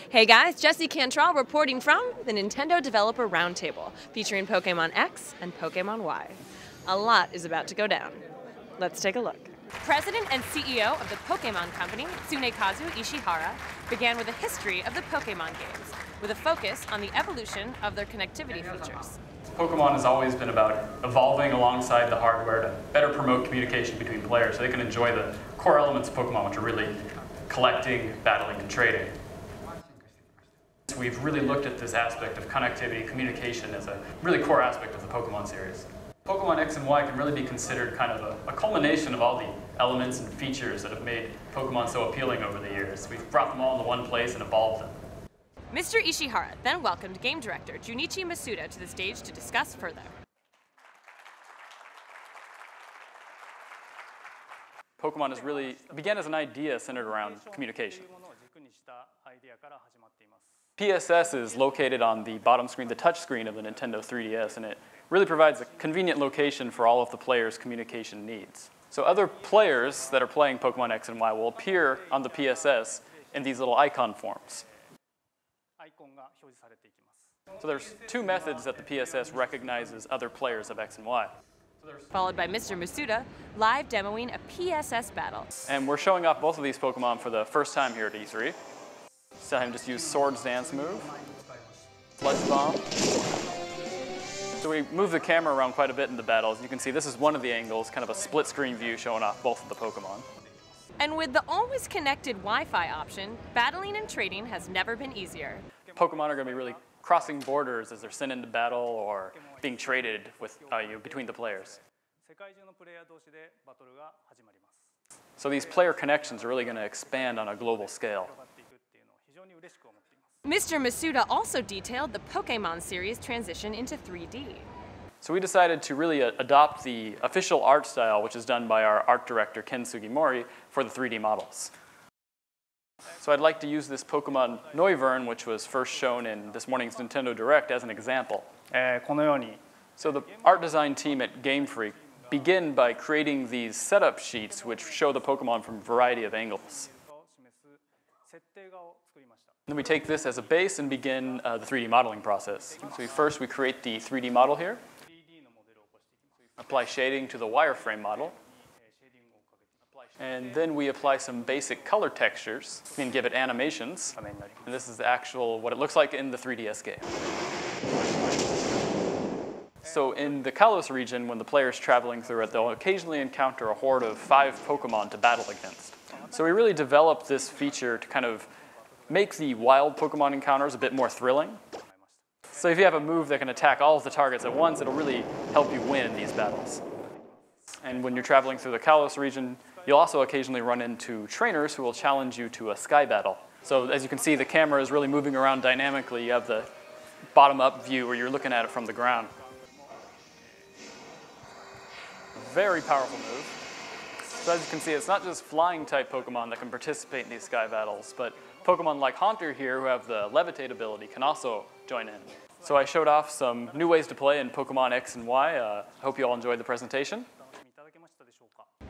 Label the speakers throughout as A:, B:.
A: Hey guys, Jesse Cantrell reporting from the Nintendo Developer Roundtable, featuring Pokemon X and Pokemon Y. A lot is about to go down. Let's take a look. President and CEO of the Pokemon Company, Tsunekazu Ishihara, began with a history of the Pokemon games, with a focus on the evolution of their connectivity features.
B: Pokemon has always been about evolving alongside the hardware to better promote communication between players so they can enjoy the core elements of Pokemon, which are really collecting, battling, and trading. So we've really looked at this aspect of connectivity, communication as a really core aspect of the Pokemon series. Pokemon X and Y can really be considered kind of a culmination of all the elements and features that have made Pokemon so appealing over the years. We've brought them all into one place and evolved them.
A: Mr. Ishihara then welcomed game director Junichi Masuda to the stage to discuss further.
B: Pokemon began as an idea centered around communication. PSS is located on the bottom screen, the touch screen of the Nintendo 3DS, and it really provides a convenient location for all of the players' communication needs. So other players that are playing Pokemon X and Y will appear on the PSS in these little icon forms. So there's two methods that the PSS recognizes other players of X and Y.
A: Followed by Mr. Masuda, live demoing a PSS battle.
B: And we're showing off both of these Pokemon for the first time here at E3. Saw him just use Swords Dance move, Sludge Bomb. So we move the camera around quite a bit in the battles. You can see this is one of the angles, kind of a split screen view showing off both of the Pokemon.
A: And with the always connected Wi-Fi option, battling and trading has never been easier.
B: Pokemon are going to be really crossing borders as they're sent into battle or being traded with, between the players. So these player connections are really going to expand on a global scale.
A: Mr. Masuda also detailed the Pokemon series transition into 3D.
B: So we decided to really adopt the official art style, which is done by our art director, Ken Sugimori, for the 3D models. So I'd like to use this Pokemon Noivern, which was first shown in this morning's Nintendo Direct, as an example. So the art design team at Game Freak begin by creating these setup sheets which show the Pokemon from a variety of angles. Then we take this as a base and begin the 3D modeling process. So first we create the 3D model here, apply shading to the wireframe model, and then we apply some basic color textures and give it animations. And this is the actual, what it looks like in the 3DS game. So in the Kalos region, when the player is traveling through it, they'll occasionally encounter a horde of 5 Pokemon to battle against. So we really developed this feature to kind of make the wild Pokemon encounters a bit more thrilling. So if you have a move that can attack all of the targets at once, it'll really help you win in these battles. And when you're traveling through the Kalos region, you'll also occasionally run into trainers who will challenge you to a sky battle. So as you can see, the camera is really moving around dynamically. You have the bottom-up view where you're looking at it from the ground. Very powerful move. So as you can see, it's not just flying-type Pokemon that can participate in these sky battles, but Pokemon like Haunter here, who have the levitate ability, can also join in. So I showed off some new ways to play in Pokemon X and Y. Hope you all enjoyed the presentation.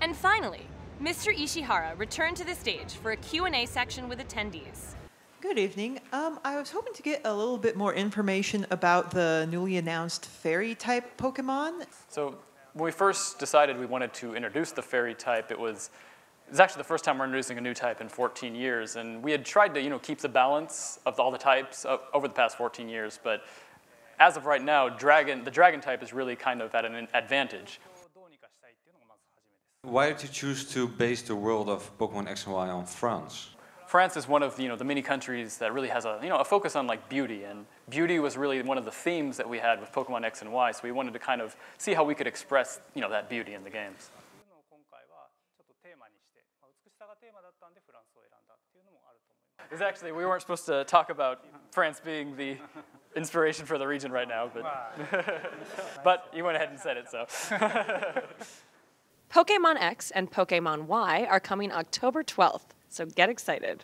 A: And finally, Mr. Ishihara returned to the stage for a Q&A section with attendees.
C: Good evening. I was hoping to get a little bit more information about the newly announced fairy-type Pokemon.
B: So when we first decided we wanted to introduce the fairy type, it was actually the first time we're introducing a new type in 14 years. And we had tried to keep the balance of all the types over the past 14 years. But as of right now, the dragon type is really kind of at an advantage.
D: Why did you choose to base the world of Pokemon X and Y on France?
B: France is one of the many countries that really has a focus on beauty, and beauty was really one of the themes that we had with Pokemon X and Y. So we wanted to kind of see how we could express that beauty in the games. We weren't supposed to talk about France being the inspiration for the region right now, but you went ahead and said it, so.
A: Pokemon X and Pokemon Y are coming October 12th, so get excited.